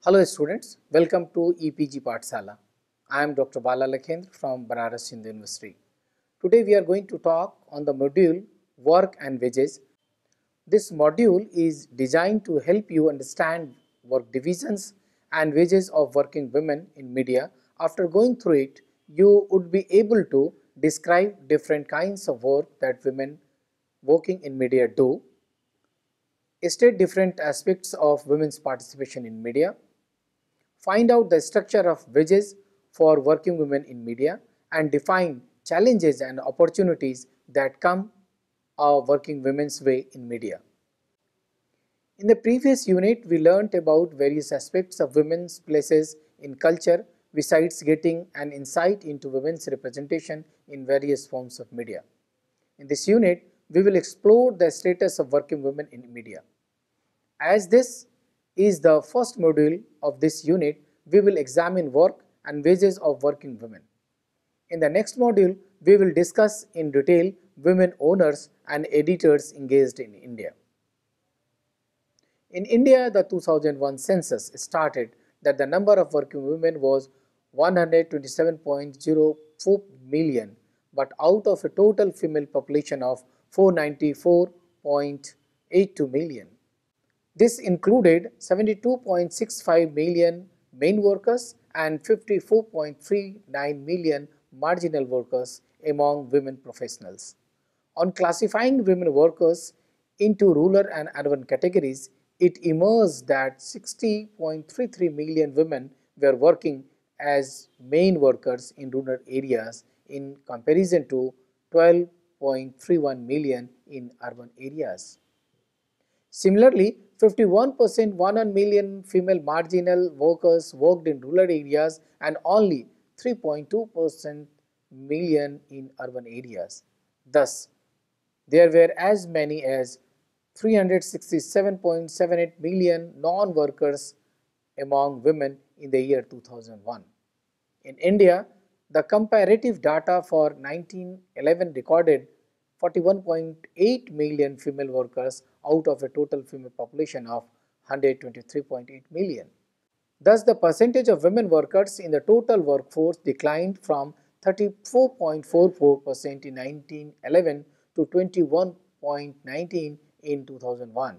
Hello students, welcome to EPG Pathshala. I am Dr. Bala Lakhendra from Banaras Hindu University. Today we are going to talk on the module Work and Wages. This module is designed to help you understand work divisions and wages of working women in media. After going through it, you would be able to describe different kinds of work that women working in media do, state different aspects of women's participation in media, find out the structure of wages for working women in media, and define challenges and opportunities that come our working women's way in media. In the previous unit, we learnt about various aspects of women's places in culture besides getting an insight into women's representation in various forms of media. In this unit, we will explore the status of working women in media. As this is the first module of this unit, we will examine work and wages of working women. In the next module, we will discuss in detail women owners and editors engaged in India. In India, the 2001 census stated that the number of working women was 127.04 million, but out of a total female population of 494.82 million. This included 72.65 million main workers and 54.39 million marginal workers among women professionals. On classifying women workers into rural and urban categories, it emerged that 60.33 million women were working as main workers in rural areas in comparison to 12.31 million in urban areas. Similarly, 51% 1 million female marginal workers worked in rural areas and only 3.2% million in urban areas. Thus, there were as many as 367.78 million non-workers among women in the year 2001. In India, the comparative data for 1911 recorded 41.8 million female workers out of a total female population of 123.8 million. Thus, the percentage of women workers in the total workforce declined from 34.44% in 1911 to 21.19% in 2001.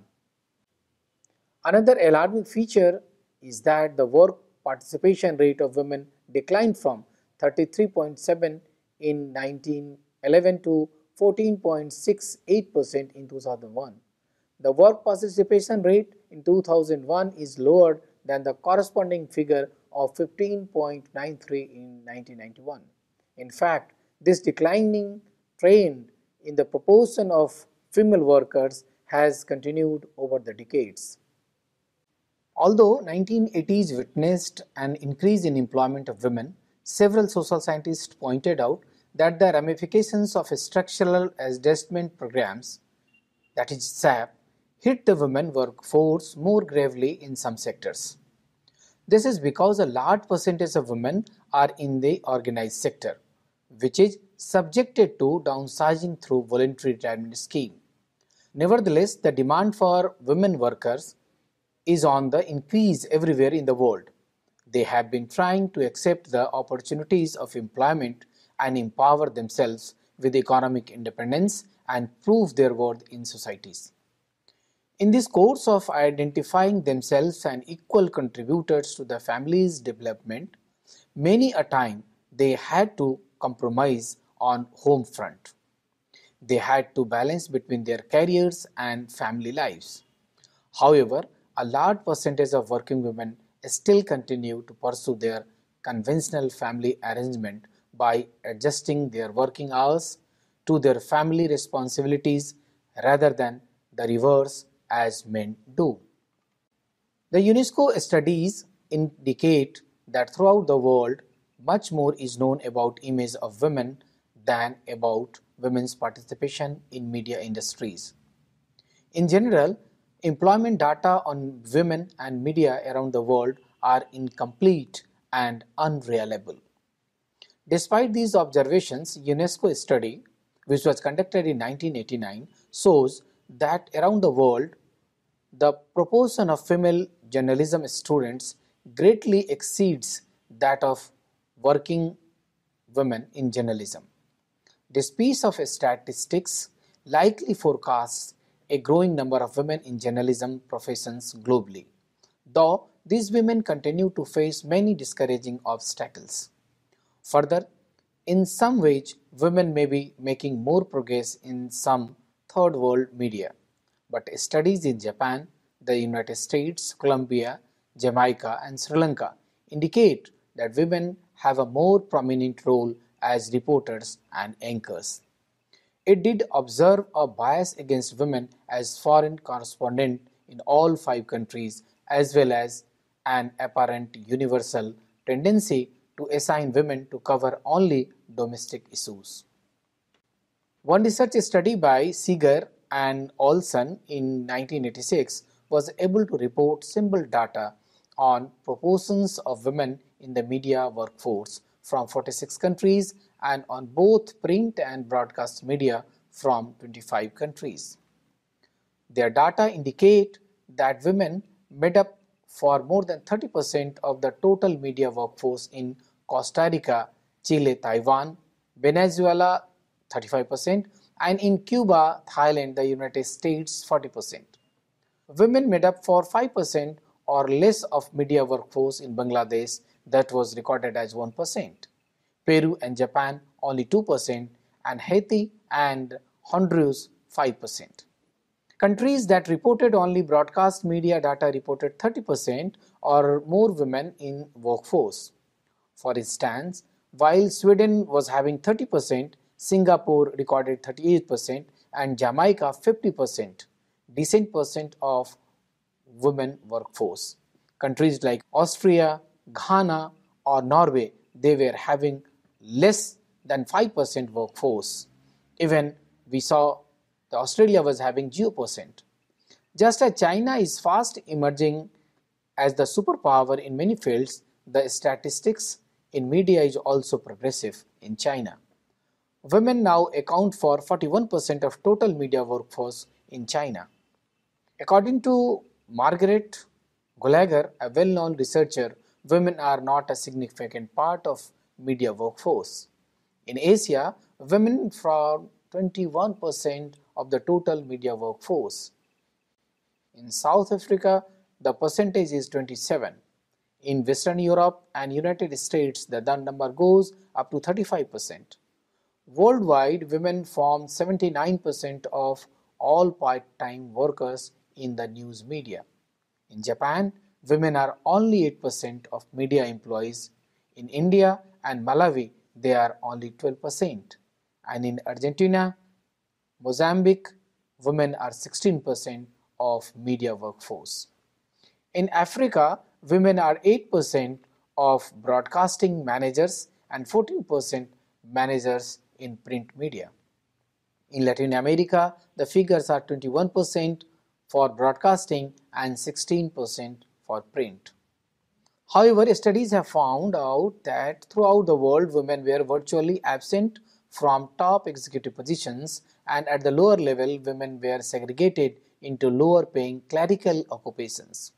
Another alarming feature is that the work participation rate of women declined from 33.7% in 1911 to 14.68% in 2001. The work participation rate in 2001 is lower than the corresponding figure of 15.93% in 1991. In fact, this declining trend in the proportion of female workers has continued over the decades. Although 1980s witnessed an increase in employment of women, several social scientists pointed out that the ramifications of structural adjustment programs, that is SAP, hit the women workforce more gravely in some sectors. This is because a large percentage of women are in the organized sector, which is subjected to downsizing through voluntary retirement scheme. Nevertheless, the demand for women workers is on the increase everywhere in the world. They have been trying to accept the opportunities of employment and empower themselves with economic independence and prove their worth in societies. In this course of identifying themselves as equal contributors to the family's development, many a time they had to compromise on home front. They had to balance between their careers and family lives. However, a large percentage of working women still continue to pursue their conventional family arrangement by adjusting their working hours to their family responsibilities rather than the reverse as men do. The UNESCO studies indicate that throughout the world, much more is known about image of women than about women's participation in media industries. In general, employment data on women and media around the world are incomplete and unreliable. Despite these observations, UNESCO study, which was conducted in 1989, shows that around the world, the proportion of female journalism students greatly exceeds that of working women in journalism. This piece of statistics likely forecasts a growing number of women in journalism professions globally, though these women continue to face many discouraging obstacles. Further, in some ways, women may be making more progress in some third world media, but studies in Japan, the United States, Colombia, Jamaica, and Sri Lanka indicate that women have a more prominent role as reporters and anchors. It did observe a bias against women as foreign correspondent in all five countries, as well as an apparent universal tendency to assign women to cover only domestic issues. One research study by Seeger and Olson in 1986 was able to report simple data on proportions of women in the media workforce from 46 countries and on both print and broadcast media from 25 countries. Their data indicate that women made up for more than 30% of the total media workforce in Costa Rica, Chile, Taiwan, Venezuela 35%, and in Cuba, Thailand, the United States 40%. Women made up for 5% or less of media workforce in Bangladesh, that was recorded as 1%. Peru and Japan only 2%, and Haiti and Honduras 5%. Countries that reported only broadcast media data reported 30% or more women in workforce. For instance, while Sweden was having 30%, Singapore recorded 38% and Jamaica 50%, decent percent of women workforce. Countries like Austria, Ghana or Norway, they were having less than 5% workforce. Even we saw the Australia was having 0%. Just as China is fast emerging as the superpower in many fields, the statistics in media is also progressive in China. Women now account for 41% of total media workforce in China. According to Margaret Gallagher, a well-known researcher, women are not a significant part of media workforce. In Asia, women form 21% of the total media workforce. In South Africa, the percentage is 27. In Western Europe and United States, the number goes up to 35%. Worldwide, women form 79% of all part-time workers in the news media. In Japan, women are only 8% of media employees. In India and Malawi, they are only 12%. And in Argentina, Mozambique, women are 16% of media workforce. In Africa, women are 8% of broadcasting managers and 14% managers in print media. In Latin America, the figures are 21% for broadcasting and 16% for print. However, studies have found out that throughout the world, women were virtually absent from top executive positions, and at the lower level, women were segregated into lower paying clerical occupations.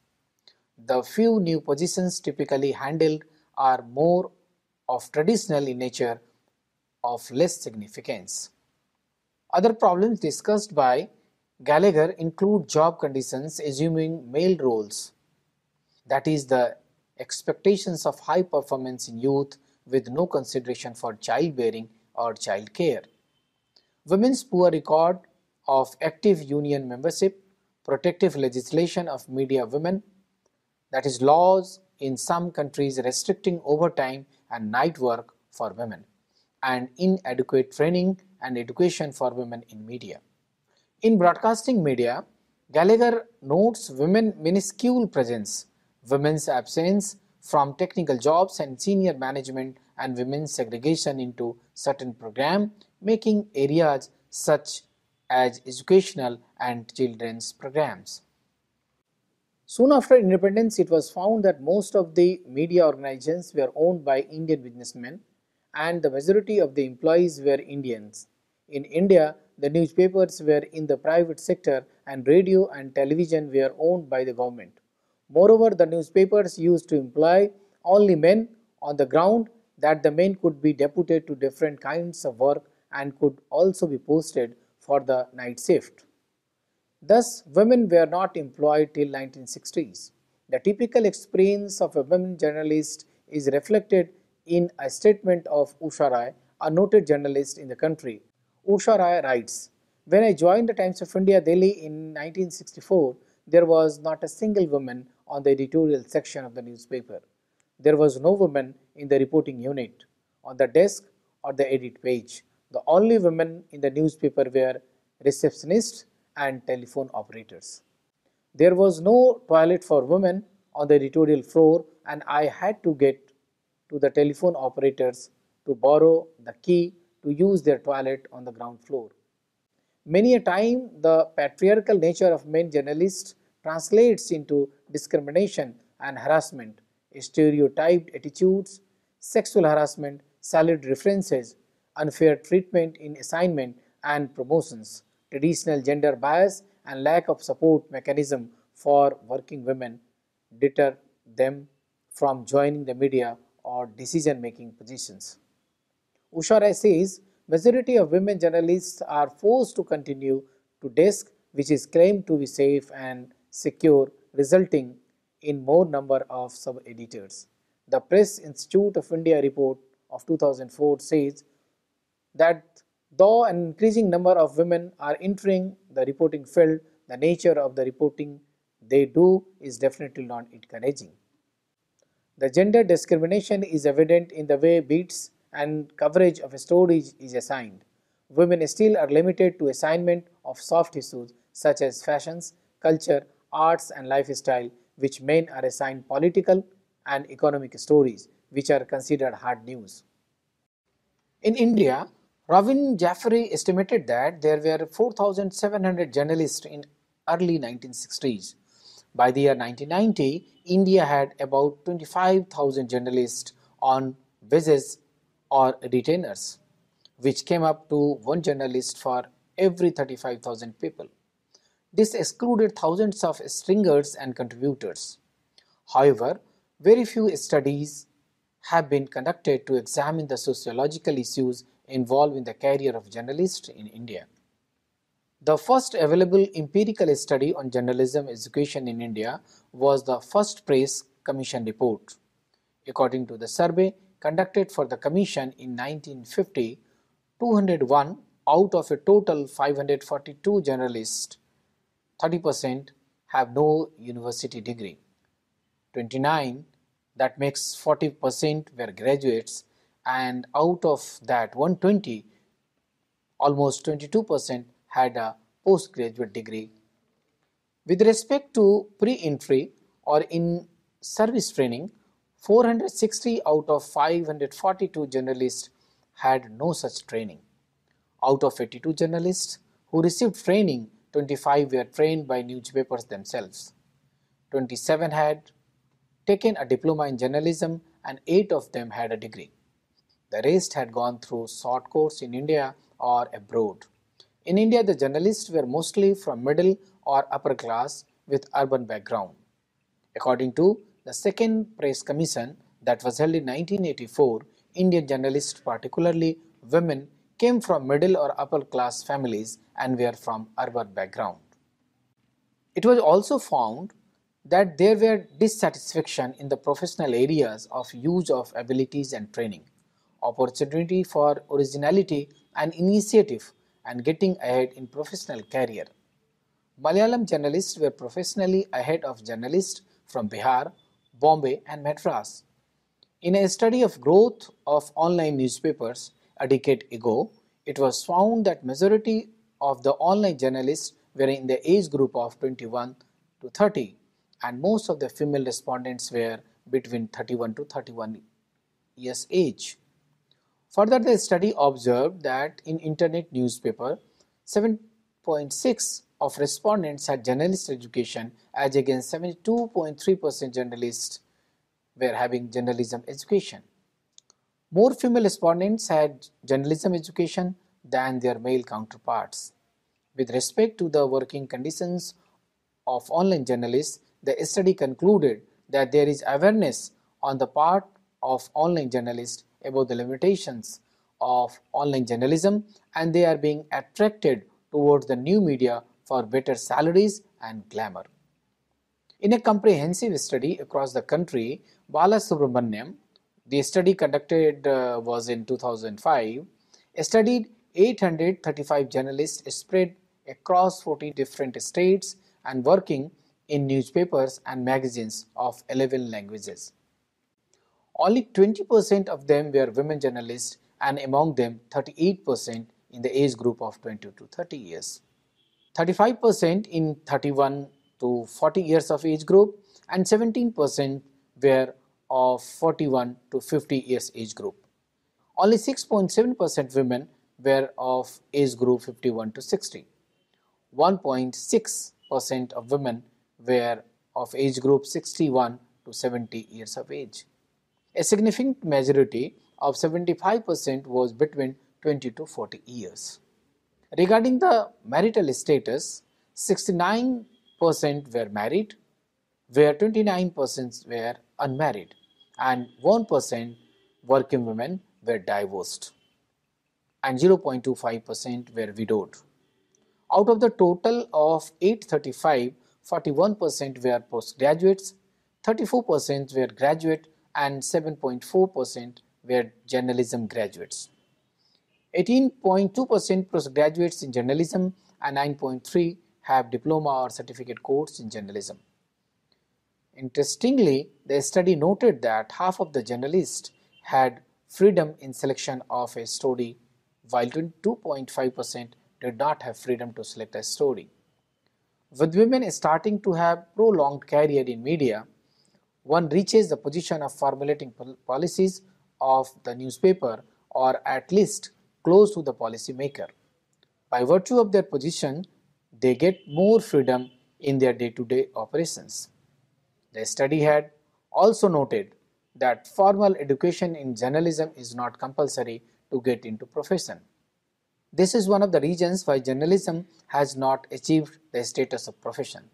The few new positions typically handled are more of traditional in nature, of less significance. Other problems discussed by Gallagher include job conditions assuming male roles, that is, the expectations of high performance in youth with no consideration for childbearing or child care. Women's poor record of active union membership, protective legislation of media women, that is, laws in some countries restricting overtime and night work for women, and inadequate training and education for women in media. In broadcasting media, Gallagher notes women's minuscule presence, women's absence from technical jobs and senior management, and women's segregation into certain programs, making areas such as educational and children's programs. Soon after independence, it was found that most of the media organizations were owned by Indian businessmen and the majority of the employees were Indians. In India, the newspapers were in the private sector and radio and television were owned by the government. Moreover, the newspapers used to employ only men on the ground that the men could be deputed to different kinds of work and could also be posted for the night shift. Thus, women were not employed till 1960s. The typical experience of a women journalist is reflected in a statement of Usha Rai, a noted journalist in the country. Usha Rai writes, "When I joined the Times of India, Delhi in 1964, there was not a single woman on the editorial section of the newspaper. There was no woman in the reporting unit, on the desk, or the edit page. The only women in the newspaper were receptionists and telephone operators. There was no toilet for women on the editorial floor, and I had to get to the telephone operators to borrow the key to use their toilet on the ground floor. Many a time, the patriarchal nature of men journalists translates into discrimination and harassment, stereotyped attitudes, sexual harassment, salaried references, unfair treatment in assignment and promotions, traditional gender bias, and lack of support mechanism for working women deter them from joining the media or decision making positions. Ushara says majority of women journalists are forced to continue to desk which is claimed to be safe and secure, resulting in more number of sub-editors. The Press Institute of India report of 2004 says that though an increasing number of women are entering the reporting field, the nature of the reporting they do is definitely not encouraging. The gender discrimination is evident in the way beats and coverage of a story is assigned. Women still are limited to assignment of soft issues such as fashions, culture, arts and lifestyle, which men are assigned political and economic stories, which are considered hard news. In India, Ravin Jaffrey estimated that there were 4,700 journalists in early 1960s. By the year 1990, India had about 25,000 journalists on wages or retainers, which came up to one journalist for every 35,000 people. This excluded thousands of stringers and contributors. However, very few studies have been conducted to examine the sociological issues involved in the career of journalists in India. The first available empirical study on journalism education in India was the First Press Commission report. According to the survey conducted for the Commission in 1950, 201 out of a total 542 journalists, 30% have no university degree. 29, that makes 40% were graduates, and out of that 120, almost 22% had a postgraduate degree. With respect to pre-entry or in service training, 460 out of 542 journalists had no such training. Out of 82 journalists who received training, 25 were trained by newspapers themselves. 27 had taken a diploma in journalism and 8 of them had a degree. The rest had gone through short course in India or abroad. In India, the journalists were mostly from middle or upper class with urban background. According to the Second Press Commission that was held in 1984, Indian journalists, particularly women, came from middle or upper class families and were from urban background. It was also found that there were dissatisfaction in the professional areas of use of abilities and training, opportunity for originality and initiative, and getting ahead in professional career. Malayalam journalists were professionally ahead of journalists from Bihar, Bombay and Madras. In a study of growth of online newspapers a decade ago, it was found that majority of the online journalists were in the age group of 21 to 30 and most of the female respondents were between 31 to 31 years age. Further, the study observed that in internet newspaper, 7.6 of respondents had journalist education as against 72.3% journalists were having journalism education. More female respondents had journalism education than their male counterparts. With respect to the working conditions of online journalists, the study concluded that there is awareness on the part of online journalists about the limitations of online journalism, and they are being attracted towards the new media for better salaries and glamour. In a comprehensive study across the country, Balasubramaniam, the study conducted was in 2005, studied 835 journalists spread across 40 different states and working in newspapers and magazines of 11 languages. Only 20% of them were women journalists, and among them 38% in the age group of 20 to 30 years. 35% in 31 to 40 years of age group, and 17% were of 41 to 50 years age group. Only 6.7% women were of age group 51 to 60. 1.6% of women were of age group 61 to 70 years of age. A significant majority of 75% was between 20 to 40 years. Regarding the marital status, 69% were married, where 29% were unmarried, and 1% working women were divorced, and 0.25% were widowed. Out of the total of 835, 41% were postgraduates, 34% were graduate, and 7.4% were journalism graduates. 18.2% postgraduates in journalism and 9.3% have diploma or certificate course in journalism. Interestingly, the study noted that half of the journalists had freedom in selection of a story, while 22.5% did not have freedom to select a story. With women starting to have prolonged career in media, one reaches the position of formulating policies of the newspaper, or at least close to the policymaker. By virtue of their position, they get more freedom in their day-to-day operations. The study had also noted that formal education in journalism is not compulsory to get into profession. This is one of the reasons why journalism has not achieved the status of profession.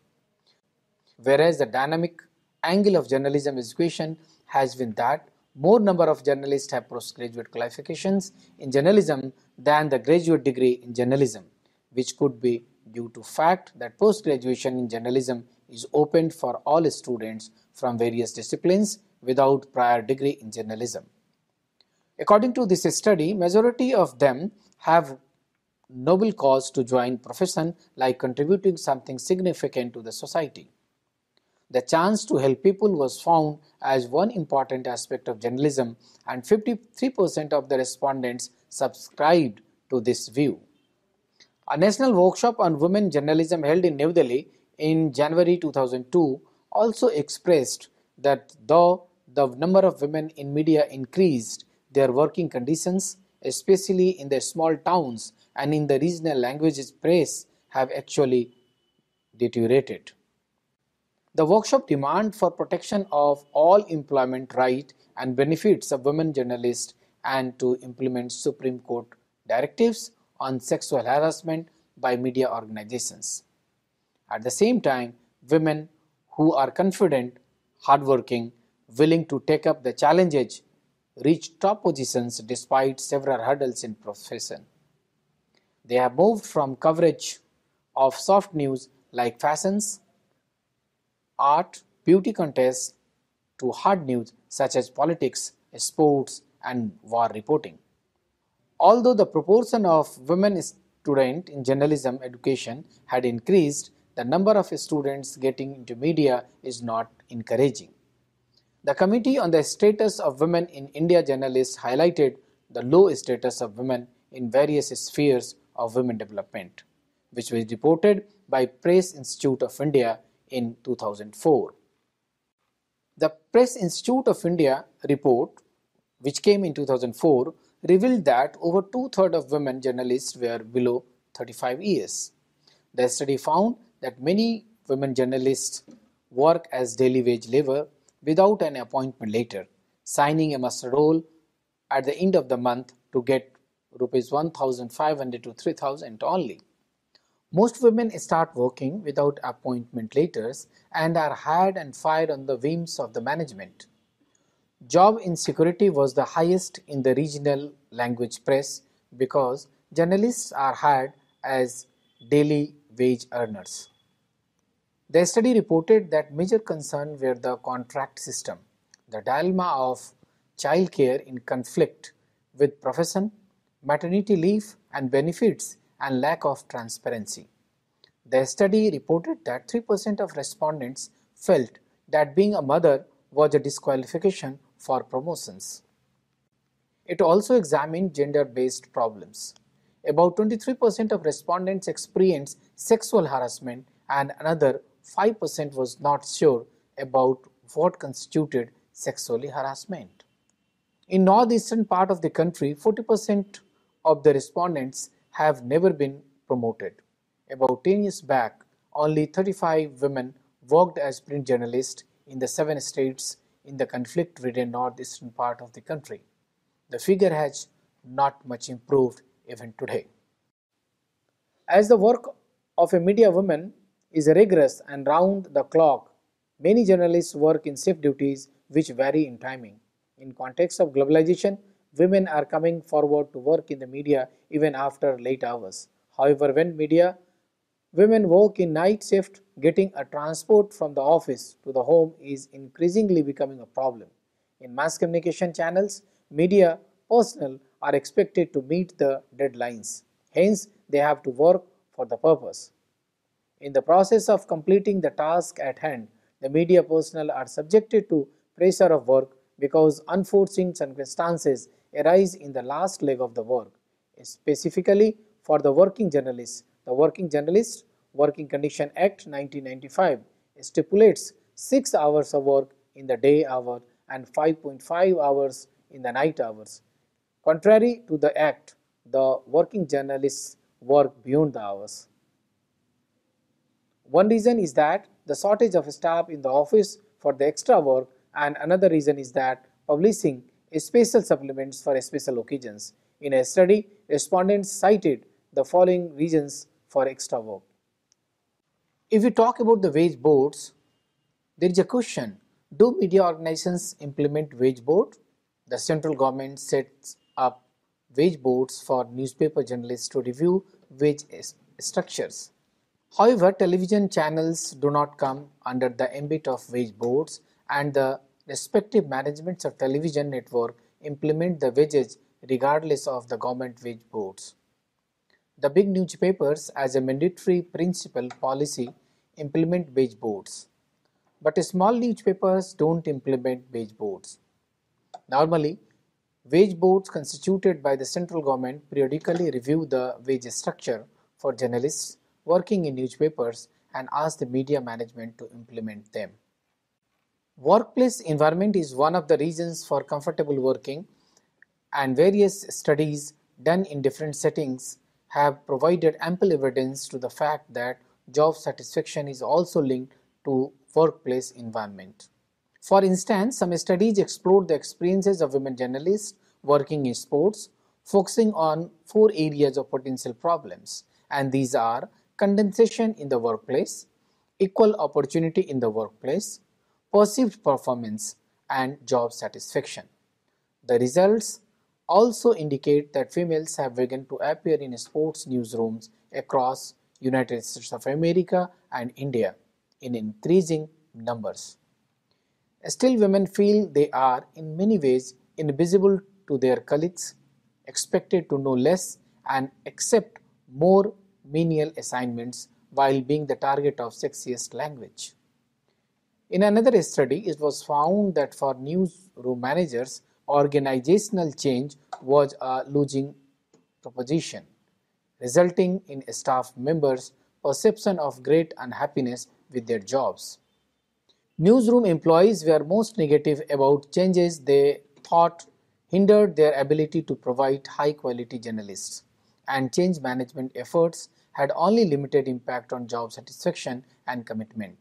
Whereas the dynamic angle of journalism education has been that more number of journalists have postgraduate qualifications in journalism than the graduate degree in journalism, which could be due to fact that post-graduation in journalism is opened for all students from various disciplines without prior degree in journalism. According to this study, majority of them have noble cause to join profession, like contributing something significant to the society. The chance to help people was found as one important aspect of journalism, and 53% of the respondents subscribed to this view. A national workshop on women journalism held in New Delhi in January 2002 also expressed that though the number of women in media increased, their working conditions, especially in the small towns and in the regional languages press, have actually deteriorated. The workshop demanded for protection of all employment rights and benefits of women journalists and to implement Supreme Court directives on sexual harassment by media organizations. At the same time, women who are confident, hardworking, willing to take up the challenges reach top positions despite several hurdles in profession. They have moved from coverage of soft news like fashions, art, beauty contests to hard news such as politics, sports, and war reporting. Although the proportion of women students in journalism education had increased, the number of students getting into media is not encouraging. The Committee on the Status of Women in India journalists highlighted the low status of women in various spheres of women development, which was reported by Press Institute of India in 2004. The Press Institute of India report, which came in 2004, revealed that over two-thirds of women journalists were below 35 years. The study found that many women journalists work as daily wage labor without an appointment letter, signing a muster roll at the end of the month to get Rs 1,500 to 3,000 only. Most women start working without appointment letters and are hired and fired on the whims of the management. Job insecurity was the highest in the regional language press because journalists are hired as daily wage earners. The study reported that major concerns were the contract system, the dilemma of childcare in conflict with profession, maternity leave and benefits, and lack of transparency. The study reported that 3% of respondents felt that being a mother was a disqualification for promotions. It also examined gender-based problems. About 23% of respondents experienced sexual harassment and another 5% was not sure about what constituted sexually harassment. In northeastern part of the country, 40% of the respondents have never been promoted. About 10 years back, only 35 women worked as print journalists in the 7 states in the conflict-ridden northeastern part of the country. The figure has not much improved even today. As the work of a media woman is rigorous and round the clock, many journalists work in shift duties which vary in timing. In context of globalization, women are coming forward to work in the media even after late hours. However, when media women work in night shift, getting a transport from the office to the home is increasingly becoming a problem. In mass communication channels, media personnel are expected to meet the deadlines. Hence, they have to work for the purpose. In the process of completing the task at hand, the media personnel are subjected to pressure of work because unforeseen circumstances arise in the last leg of the work. Specifically for the working journalists, the Working Journalist Working Condition Act 1995 stipulates 6 hours of work in the day hour and 5.5 hours in the night hours. Contrary to the act, the working journalists work beyond the hours. One reason is that the shortage of staff in the office for the extra work, and another reason is that publishing special supplements for special occasions. In a study, respondents cited the following reasons for extra work. If we talk about the wage boards, there is a question: do media organizations implement wage board? The central government sets up wage boards for newspaper journalists to review wage structures. However, television channels do not come under the ambit of wage boards, and the respective managements of television network implement the wages regardless of the government wage boards. The big newspapers, as a mandatory principal policy, implement wage boards, but small newspapers don't implement wage boards. Normally, wage boards constituted by the central government periodically review the wage structure for journalists working in newspapers and ask the media management to implement them. Workplace environment is one of the reasons for comfortable working, and various studies done in different settings have provided ample evidence to the fact that job satisfaction is also linked to workplace environment. For instance, some studies explored the experiences of women journalists working in sports, focusing on 4 areas of potential problems, and these are condensation in the workplace, equal opportunity in the workplace, perceived performance, and job satisfaction. The results also indicate that females have begun to appear in sports newsrooms across United States of America and India in increasing numbers. Still, women feel they are in many ways invisible to their colleagues, expected to know less and accept more menial assignments while being the target of sexiest language. In another study, it was found that for newsroom managers, organizational change was a losing proposition, resulting in staff members' perception of great unhappiness with their jobs. Newsroom employees were most negative about changes they thought hindered their ability to provide high-quality journalists, and change management efforts had only limited impact on job satisfaction and commitment.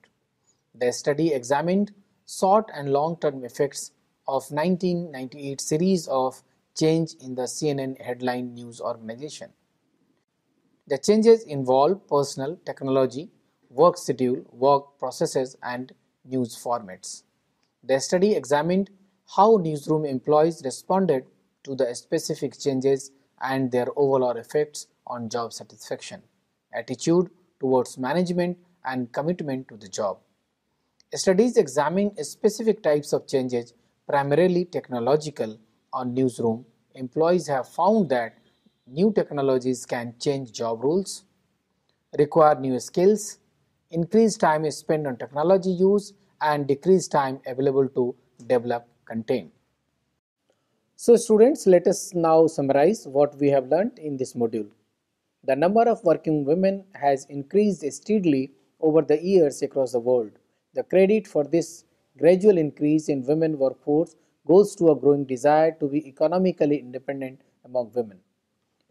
The study examined short and long-term effects of 1998 series of change in the CNN headline news organization. The changes involve personal, technology, work schedule, work processes, and news formats. The study examined how newsroom employees responded to the specific changes and their overall effects on job satisfaction, attitude towards management, and commitment to the job. Studies examine specific types of changes, primarily technological, on newsroom. Employees have found that new technologies can change job roles, require new skills, increase time spent on technology use, and decrease time available to develop content. So students, let us now summarize what we have learnt in this module. The number of working women has increased steadily over the years across the world. The credit for this gradual increase in women workforce goes to a growing desire to be economically independent among women.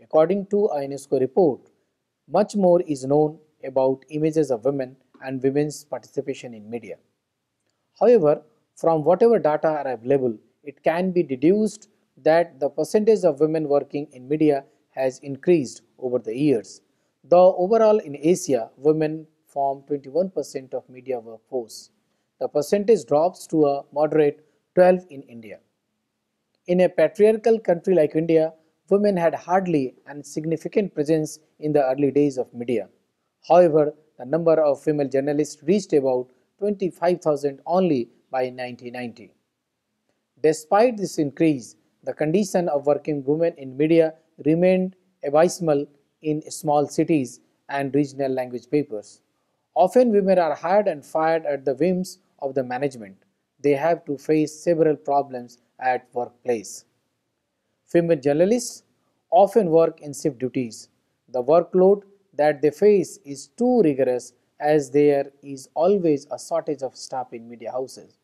According to a UNESCO report, much more is known about images of women and women's participation in media. However, from whatever data are available, it can be deduced that the percentage of women working in media has increased over the years. Though overall in Asia, women form 21% of media workforce. The percentage drops to a moderate 12 in India. In a patriarchal country like India, women had hardly any significant presence in the early days of media. However, the number of female journalists reached about 25,000 only by 1990. Despite this increase, the condition of working women in media remained abysmal in small cities and regional language papers. Often women are hired and fired at the whims of the management. They have to face several problems at workplace. Female journalists often work in shift duties. The workload that they face is too rigorous as there is always a shortage of staff in media houses.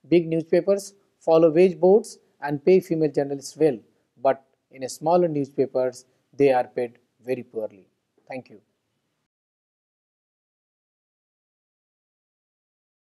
Big newspapers follow wage boards and pay female journalists well, but in smaller newspapers they are paid very poorly. Thank you.